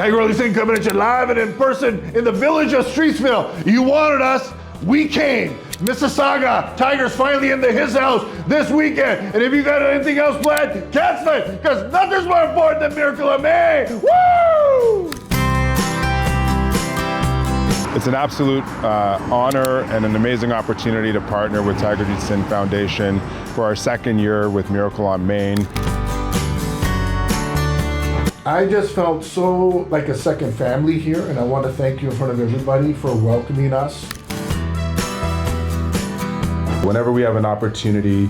Tiger Rally Singh coming at you live and in person in the village of Streetsville. You wanted us, we came. Mississauga, Tiger's finally into his house this weekend. And if you got anything else planned, cancel it, because nothing's more important than Miracle on Main. Woo! It's an absolute honor and an amazing opportunity to partner with Tiger Jeet Singh Foundation for our second year with Miracle on Main. I just felt so like a second family here, and I want to thank you in front of everybody for welcoming us. Whenever we have an opportunity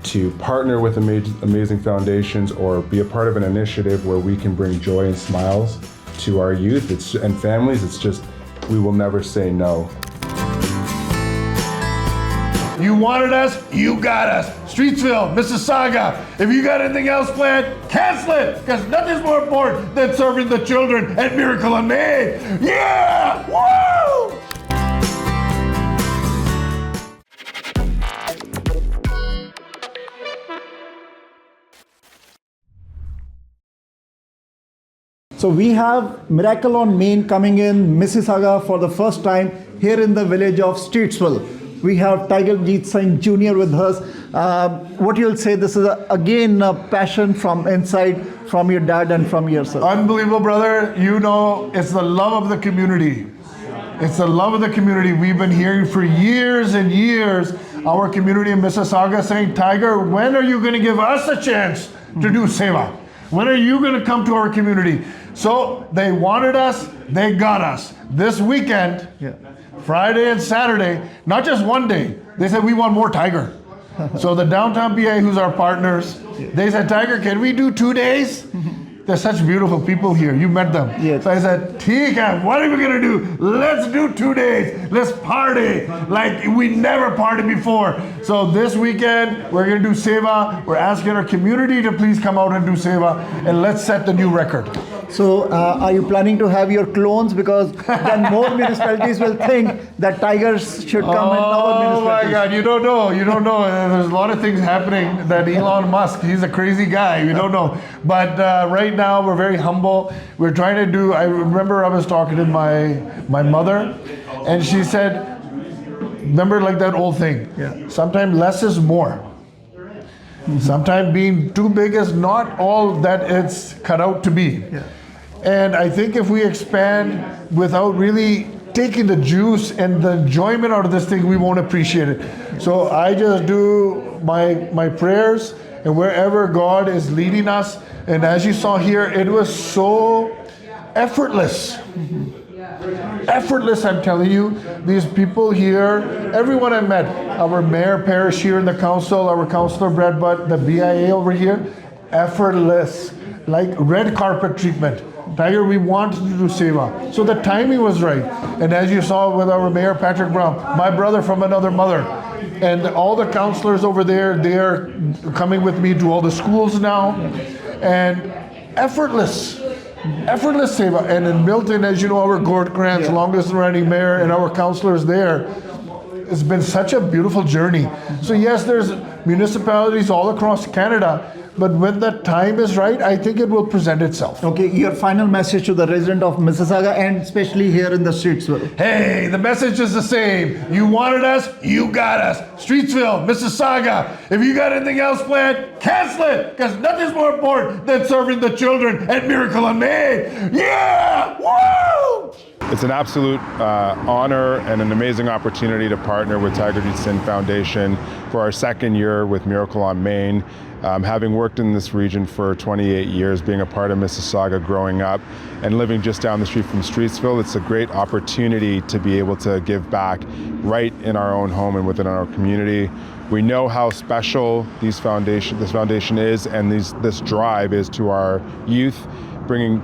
to partner with amazing foundations or be a part of an initiative where we can bring joy and smiles to our youth and families, it's just, we will never say no. You wanted us, you got us. Streetsville, Mississauga. If you got anything else planned, cancel it, because nothing's more important than serving the children at Miracle on Main. Yeah! Woo! So we have Miracle on Main coming in Mississauga for the first time here in the village of Streetsville. We have Tiger Jeet Singh Jr. with us. What you'll say, this is again a passion from inside, from your dad and from yourself. Unbelievable, brother. You know, it's the love of the community. It's the love of the community. We've been hearing for years and years, our community in Mississauga saying, Tiger, when are you going to give us a chance to do seva? When are you going to come to our community? So they wanted us, they got us. This weekend, Friday and Saturday, not just one day, they said we want more Tiger. So the downtown PA, who's our partners, they said, Tiger, can we do 2 days? They're such beautiful people here. You met them. Yes. So I said, Tika, what are we gonna do? Let's do 2 days. Let's party like we never partied before. So this weekend, we're gonna do seva. We're asking our community to please come out and do seva, and let's set the new record. So are you planning to have your clones? Because then more municipalities will think that tigers should come in our municipalities. Oh my God, you don't know. There's a lot of things happening that Elon Musk, he's a crazy guy, we don't know. But right now, we're very humble. We're trying to do, I remember I was talking to my mother, and she said, remember like that old thing, sometimes less is more. Sometimes being too big is not all that it's cut out to be. And I think if we expand without really taking the juice and the enjoyment out of this thing, we won't appreciate it. So I just do my prayers, and wherever God is leading us, and as you saw here, it was so effortless. Effortless, I'm telling you. These people here, everyone I met, our mayor parish here in the council, our councillor Brad Butt, the BIA over here, effortless, like red carpet treatment. Tiger, we wanted to do seva. So the timing was right. And as you saw with our mayor, Patrick Brown, my brother from another mother, and all the councillors over there, they are coming with me to all the schools now. And effortless seva. And in Milton, as you know, our Gord Grant's longest running mayor and our councillors there, it's been such a beautiful journey. So yes, there's municipalities all across Canada, but when the time is right, I think it will present itself. Okay, your final message to the resident of Mississauga and especially here in the Streetsville. Hey, the message is the same. You wanted us, you got us. Streetsville, Mississauga. If you got anything else planned, cancel it, because nothing's more important than serving the children at Miracle on Main. Yeah! Woo! It's an absolute honor and an amazing opportunity to partner with Tiger Jeet Singh Foundation for our second year with Miracle on Main. Having worked in this region for 28 years, being a part of Mississauga growing up, and living just down the street from Streetsville, it's a great opportunity to be able to give back right in our own home and within our community. We know how special this foundation is, and this drive is to our youth. Bringing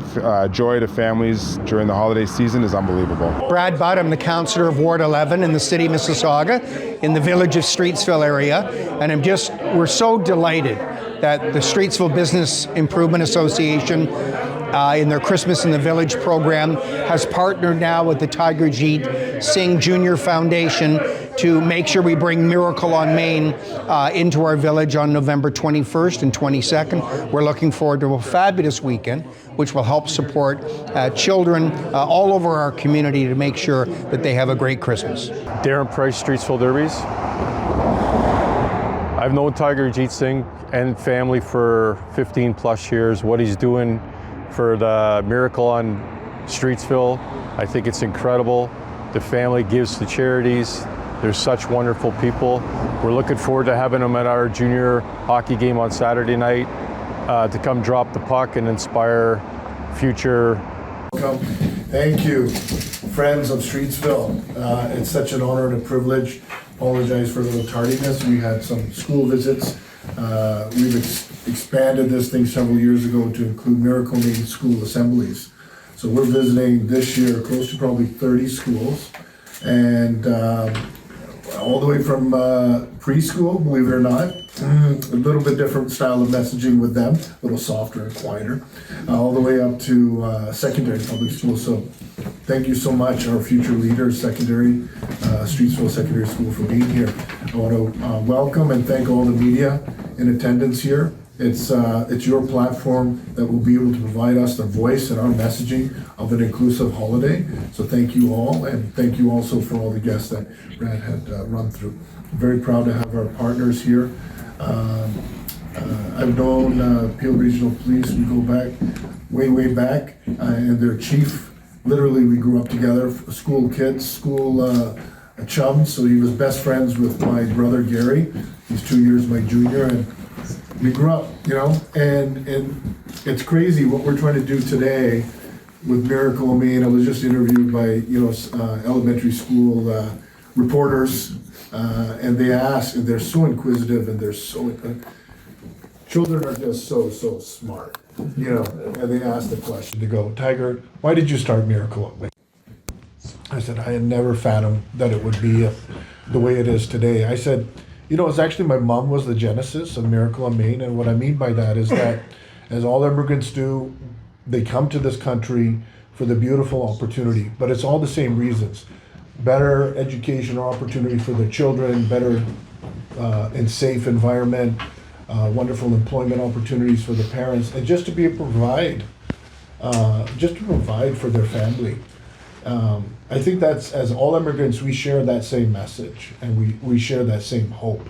joy to families during the holiday season is unbelievable. Brad Butt, I'm the councillor of Ward 11 in the city of Mississauga, in the village of Streetsville area, and we're so delighted that the Streetsville Business Improvement Association in their Christmas in the Village program has partnered now with the Tiger Jeet Singh Jr. Foundation to make sure we bring Miracle on Main into our village on November 21st and 22nd. We're looking forward to a fabulous weekend, which will help support children all over our community to make sure that they have a great Christmas. Darren Price, Streetsville Derbies. I've known Tiger Jeet Singh and family for 15 plus years. What he's doing for the Miracle on Streetsville, I think it's incredible. The family gives to charities. They're such wonderful people. We're looking forward to having them at our junior hockey game on Saturday night to come drop the puck and inspire future. Welcome. Thank you, friends of Streetsville. It's such an honor and a privilege. Apologize for a little tardiness. We had some school visits. We've expanded this thing several years ago to include Miracle Main school assemblies. So we're visiting this year close to probably 30 schools, and all the way from preschool, believe it or not, a little bit different style of messaging with them, a little softer and quieter, all the way up to secondary public school. So thank you so much, our future leaders, secondary, Streetsville Secondary School, for being here. I want to welcome and thank all the media in attendance here. It's your platform that will be able to provide us the voice and our messaging of an inclusive holiday. So thank you all, and thank you also for all the guests that Brad had run through. I'm very proud to have our partners here. I've known Peel Regional Police, we go back, way back, and their chief, literally we grew up together, school kids, school chums, so he was best friends with my brother Gary. He's 2 years my junior, and we grew up, you know, and it's crazy what we're trying to do today with Miracle on Main. I was just interviewed by, elementary school reporters, and they ask, and they're so inquisitive, and they're so, children are just so smart, and they ask the question to go, Tiger, why did you start Miracle on Main? I said, I had never fathomed that it would be the way it is today. I said, it's actually my mom was the genesis of Miracle on Main, and what I mean by that is that, as all immigrants do, they come to this country for the beautiful opportunity, but it's all the same reasons. Better education or opportunity for their children, better and safe environment, wonderful employment opportunities for the parents, and just to be able to provide, for their family. I think that's, as all immigrants, we share that same message, and we share that same hope.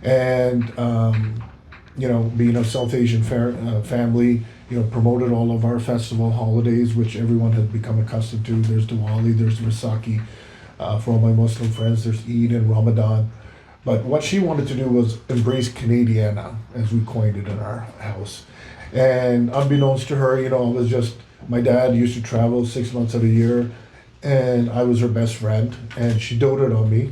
And, being a South Asian family, promoted all of our festival holidays, which everyone has become accustomed to. There's Diwali, there's Vaisakhi. For all my Muslim friends, there's Eid and Ramadan. But what she wanted to do was embrace Canadiana, as we coined it in our house. And unbeknownst to her, my dad used to travel 6 months of a year, and I was her best friend, and she doted on me.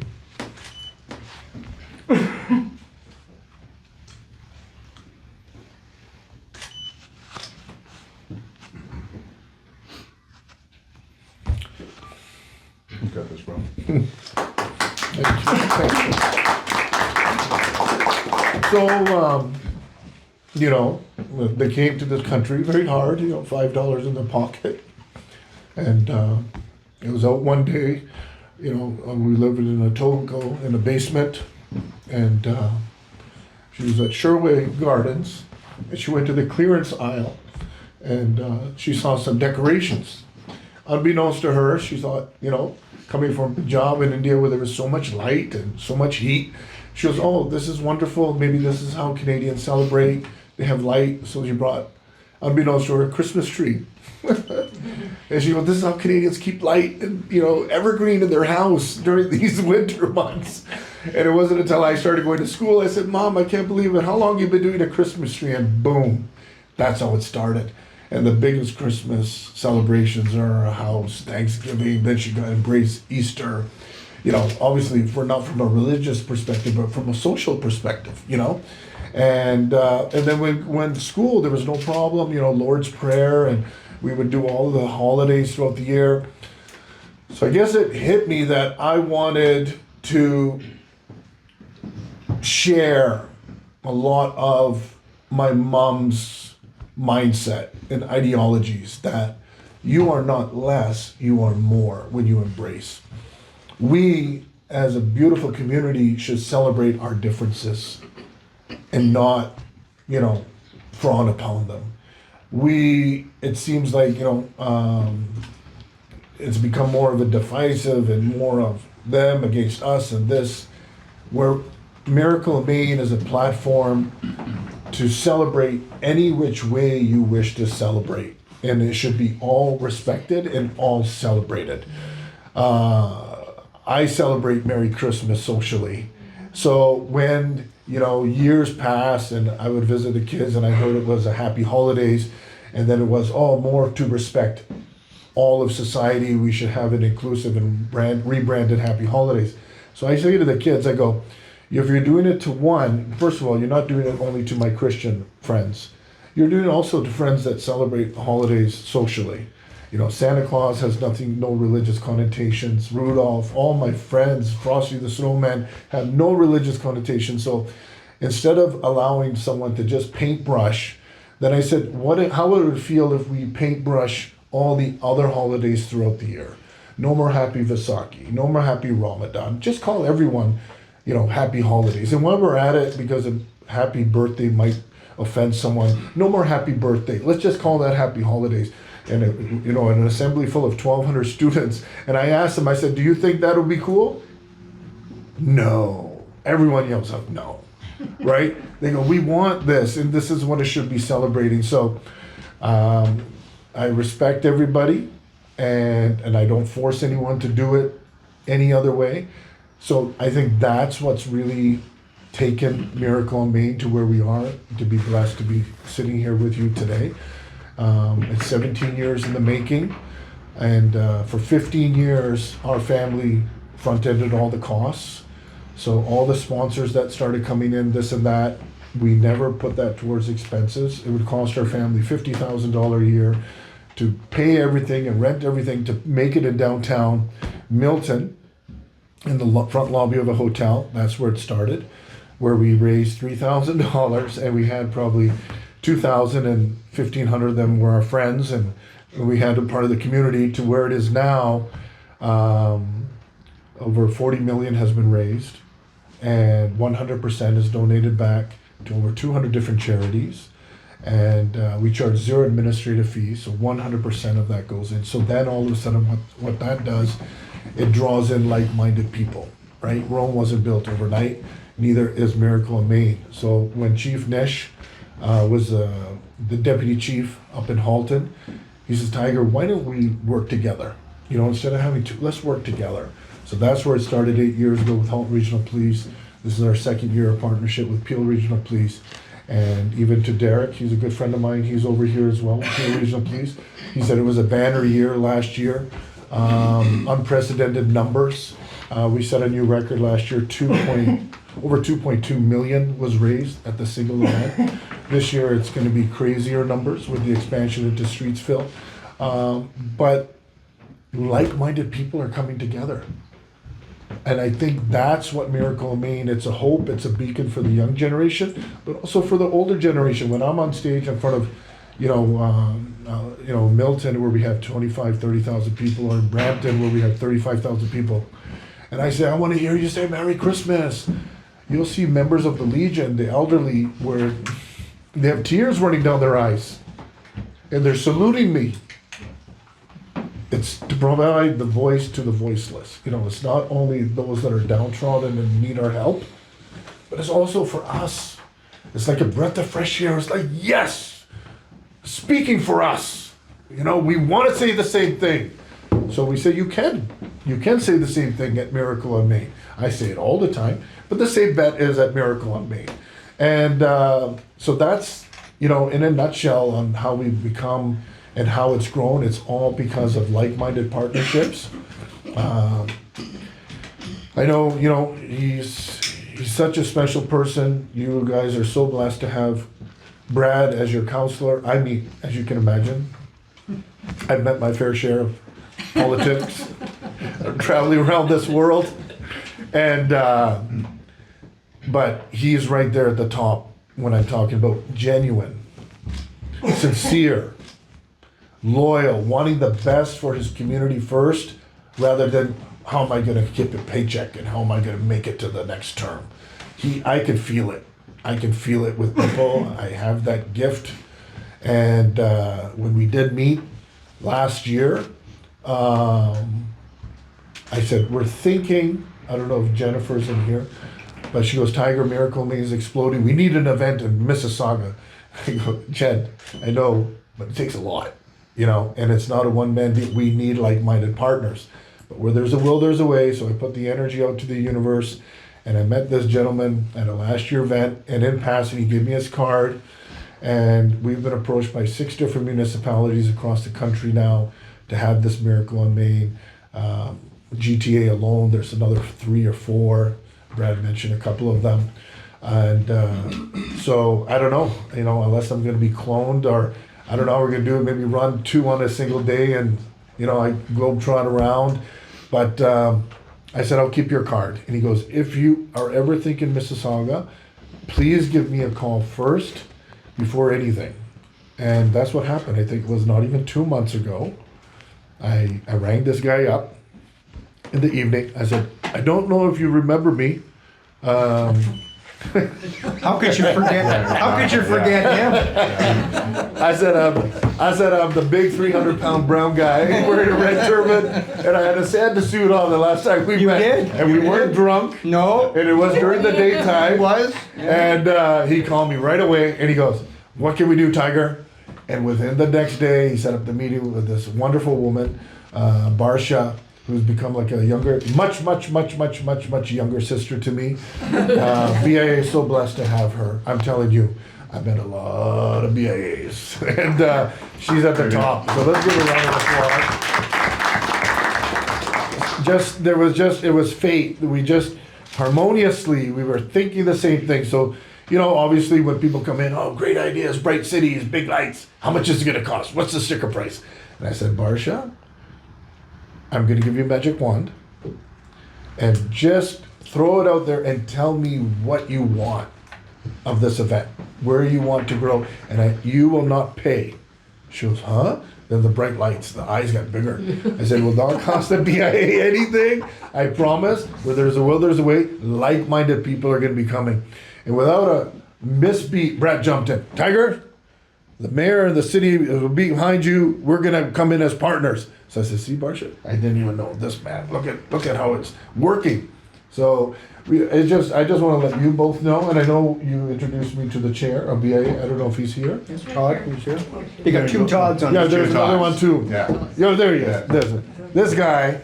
You got this, bro. So, they came to this country very hard, $5 in their pocket. And it was out one day, we lived in a Togo in a basement, and she was at Sherway Gardens, and she went to the clearance aisle, and she saw some decorations. Unbeknownst to her, she thought, coming from Punjab in India where there was so much light and so much heat, she goes, oh, this is wonderful, maybe this is how Canadians celebrate, they have light, so she brought, unbeknownst to her, a Christmas tree. And she goes, this is how Canadians keep light and, evergreen in their house during these winter months. And it wasn't until I started going to school, I said, Mom, I can't believe it, how long have you been doing a Christmas tree? And boom, that's how it started. And the biggest Christmas celebrations are our house, Thanksgiving, then she got to embrace Easter. Obviously, we're not from a religious perspective, but from a social perspective, And then when we went to school, there was no problem, Lord's Prayer, and we would do all of the holidays throughout the year. So I guess it hit me that I wanted to share a lot of my mom's mindset and ideologies, that you are not less, you are more when you embrace. We as a beautiful community, should celebrate our differences and not, frown upon them. It seems like, it's become more of a divisive and more of them against us and this, where Miracle of Maine is a platform to celebrate any which way you wish to celebrate. And it should be all respected and all celebrated. I celebrate Merry Christmas socially. So when, years pass and I would visit the kids and I heard it was a happy holidays, and then it was, more to respect all of society, we should have an inclusive and rebranded happy holidays. So I say to the kids, I go, if you're doing it to one, first of all, you're not doing it only to my Christian friends. You're doing it also to friends that celebrate holidays socially. Santa Claus has no religious connotations. Rudolph, all my friends, Frosty the Snowman, have no religious connotations. So instead of allowing someone to just paintbrush, then I said, how would it feel if we paintbrush all the other holidays throughout the year? No more happy Vaisakhi, no more happy Ramadan. Just call everyone, happy holidays. And while we're at it, because a happy birthday might offend someone, no more happy birthday. Let's just call that happy holidays. And an assembly full of 1,200 students. And I asked them, I said, do you think that would be cool? No. Everyone yells out no, right? They go, we want this, and this is what it should be celebrating. So I respect everybody, and I don't force anyone to do it any other way. So I think that's what's really taken Miracle in Maine to where we are, to be blessed to be sitting here with you today. It's 17 years in the making, and for 15 years, our family front-ended all the costs. So all the sponsors that started coming in, this and that, we never put that towards expenses. It would cost our family $50,000 a year to pay everything and rent everything to make it in downtown Milton, in the front lobby of a hotel. That's where it started, where we raised $3,000, and we had probably 2,000 and 1,500 of them were our friends, and we had a part of the community to where it is now. Over 40 million has been raised, and 100% is donated back to over 200 different charities, and we charge zero administrative fees, so 100% of that goes in. So then all of a sudden what that does, it draws in like-minded people, right? Rome wasn't built overnight, neither is Miracle in Maine. So when Chief Nish was the deputy chief up in Halton, he says, Tiger, why don't we work together? Instead of having to, let's work together. So that's where it started 8 years ago with Halton Regional Police. This is our second year of partnership with Peel Regional Police. And even to Derek, he's a good friend of mine, he's over here as well with Peel Regional Police. He said it was a banner year last year, unprecedented numbers. We set a new record last year, over 2.2 million was raised at the single event. This year it's going to be crazier numbers with the expansion into Streetsville. But like-minded people are coming together. And I think that's what Miracle in Maine, it's a hope, it's a beacon for the young generation, but also for the older generation. When I'm on stage in front of, Milton, where we have 25, 30,000 people, or in Brampton, where we have 35,000 people, and I say, I want to hear you say Merry Christmas. You'll see members of the Legion, the elderly, where they have tears running down their eyes, and they're saluting me. It's to provide the voice to the voiceless. It's not only those that are downtrodden and need our help, but it's also for us. It's like a breath of fresh air. It's like, yes, speaking for us. We want to say the same thing. So we say, you can say the same thing at Miracle in Maine. I say it all the time, but the same bet is at Miracle in Maine. And so that's, in a nutshell on how we've become and how it's grown. It's all because of like-minded partnerships. I know, he's such a special person. You guys are so blessed to have Brad as your counselor. I mean, as you can imagine, I've met my fair share of politics, traveling around this world, and but he's right there at the top when I'm talking about genuine, sincere, loyal, wanting the best for his community first, rather than how am I going to get the paycheck and how am I going to make it to the next term? I can feel it. I can feel it with people. I have that gift. And when we did meet last year, I said, we're thinking, I don't know if Jennifer's in here, but she goes, Tiger, Miracle Maine is exploding. We need an event in Mississauga. I go, Jen, I know, but it takes a lot, and it's not a one-man deal. We need like-minded partners. But where there's a will, there's a way. So I put the energy out to the universe, and I met this gentleman at a last year event, and in passing, he gave me his card, and we've been approached by 6 different municipalities across the country now to have this Miracle on Main. GTA alone, there's another 3 or 4. Brad mentioned a couple of them. And so I don't know, unless I'm going to be cloned, or I don't know how we're going to do it, maybe run 2 on a single day and, I globetrot around. But I said, I'll keep your card. And he goes, if you are ever thinking Mississauga, please give me a call first before anything. And that's what happened. I think it was not even 2 months ago. I rang this guy up in the evening. I said, I don't know if you remember me. How could you forget? How could you forget him? I said, I'm the big 300-pound brown guy wearing a red turban, and I had a Santa suit on the last time we met. Did? And we weren't drunk. No. And it was during the daytime. It was. And he called me right away, and he goes, what can we do, Tiger? And within the next day, he set up the meeting with this wonderful woman, Barsha, who's become like a younger, much younger sister to me. BIA is so blessed to have her. I'm telling you, I've met a lot of BIAs, and she's at the top. So let's give her a round of applause. It was fate. We just harmoniously, we were thinking the same thing. So, obviously when people come in, oh, great ideas, bright cities, big lights. How much is it going to cost? What's the sticker price? And I said, Barsha, I'm going to give you a magic wand and just throw it out there and tell me what you want of this event, where you want to grow, and you will not pay. She goes, huh? Then the bright lights, the eyes got bigger. I said, will not cost the BIA anything. I promise. Where there's a will, there's a way. Like-minded people are going to be coming. And without a misbeat, Brett jumped in. Tiger, the mayor and the city will be behind you. We're going to come in as partners. So I said, see, Barsha, I didn't even know this, man. Look at how it's working. So I just want to let you both know, and I know you introduced me to the chair of BIA. I don't know if he's here. Todd, who's here? You got 2 Todds on. Yeah, there's another one too. Yeah. There he is. This guy.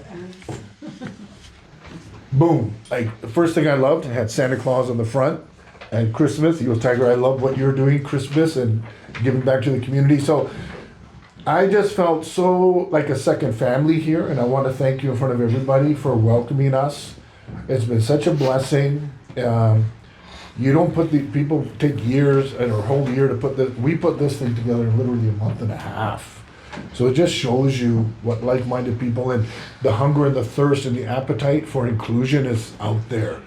Boom. Like the first thing I loved, I had Santa Claus on the front, and Christmas. He goes, Tiger, I love what you're doing, Christmas, and giving back to the community. So I just felt so like a second family here, and I want to thank you in front of everybody for welcoming us. It's been such a blessing. You don't put people take years and a whole year to put this. We put this thing together in literally a month and a half. So it just shows you what like-minded people and the hunger and the thirst and the appetite for inclusion is out there.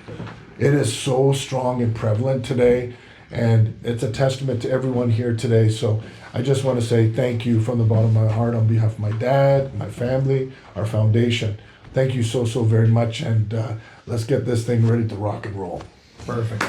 It is so strong and prevalent today, and it's a testament to everyone here today. So I just want to say thank you from the bottom of my heart on behalf of my dad, my family, our foundation. Thank you so very much, and let's get this thing ready to rock and roll. Perfect.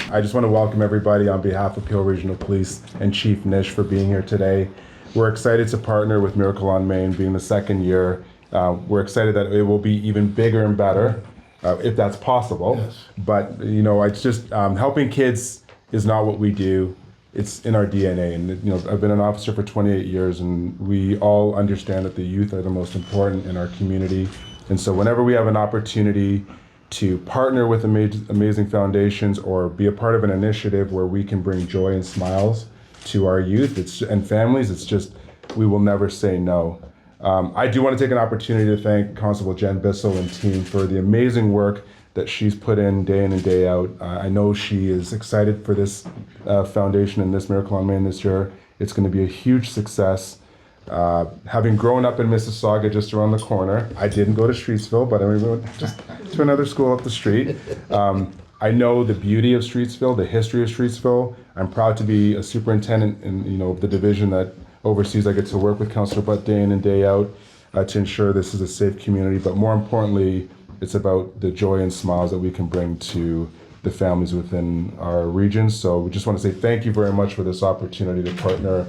I just want to welcome everybody on behalf of Peel Regional Police and Chief Nish for being here today. We're excited to partner with Miracle on Main, being the second year. We're excited that it will be even bigger and better, if that's possible. Yes. But it's just helping kids is not what we do. It's in our DNA, and I've been an officer for 28 years, and we all understand that the youth are the most important in our community. And so whenever we have an opportunity to partner with amazing foundations or be a part of an initiative where we can bring joy and smiles to our youth and families, it's just, we will never say no. I do want to take an opportunity to thank Constable Jen Bissell and team for the amazing work that she's put in and day out. I know she is excited for this foundation and this Miracle on Main this year. It's going to be a huge success. Having grown up in Mississauga just around the corner, I didn't go to Streetsville, but I went just to another school up the street. I know the beauty of Streetsville, the history of Streetsville. I'm proud to be a superintendent in the division that overseas. I get to work with Councillor Butt day in and day out to ensure this is a safe community. But more importantly, it's about the joy and smiles that we can bring to the families within our region. So we just want to say thank you very much for this opportunity to partner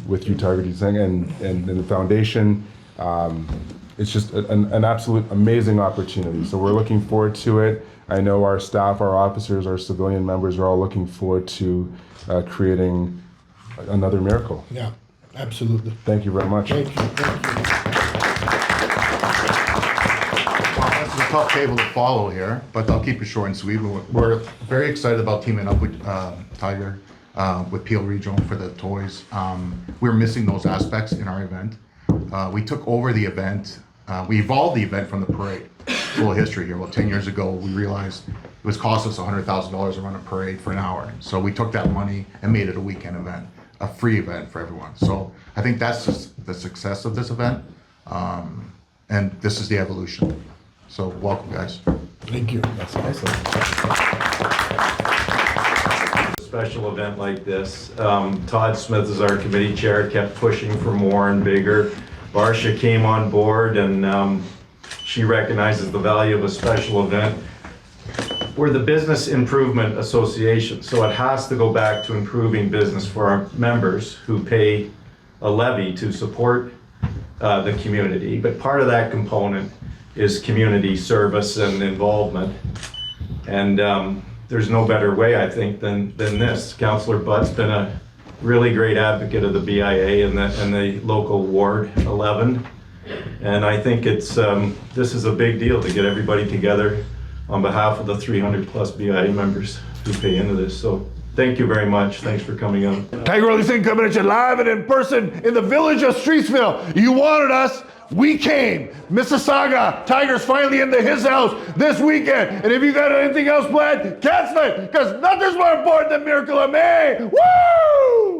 with you, Tiger Jeet Singh, and the foundation. It's just an absolute amazing opportunity. So we're looking forward to it. I know our staff, our officers, our civilian members are all looking forward to creating another miracle. Yeah, absolutely. Thank you very much. Thank you. Thank you. Well, this is a tough table to follow here, but I'll keep it short and sweet. We're very excited about teaming up with Tiger, with Peel Regional for the toys. We're missing those aspects in our event. We took over the event. We evolved the event from the parade. A little history here. Well, 10 years ago, we realized it was cost us $100,000 to run a parade for an hour. So we took that money and made it a weekend event, a free event for everyone. So I think that's just the success of this event. And this is the evolution. So welcome, guys. Thank you. That's awesome. Special event like this. Todd Smith is our committee chair, kept pushing for more and bigger. Barsha came on board and she recognizes the value of a special event. We're the Business Improvement Association, so it has to go back to improving business for our members who pay a levy to support the community. But part of that component is community service and involvement. And there's no better way, I think, than this. Councillor Butt's been a really great advocate of the BIA and the local Ward 11. And I think it's this is a big deal to get everybody together on behalf of the 300 plus BIA members who pay into this. So thank you very much. Thanks for coming on. Tiger Jeet Singh coming at you live and in person in the village of Streetsville. You wanted us. We came. Mississauga, Tiger's finally into his house this weekend. And if you got anything else planned, cancel it, because nothing's more important than Miracle of May. Woo!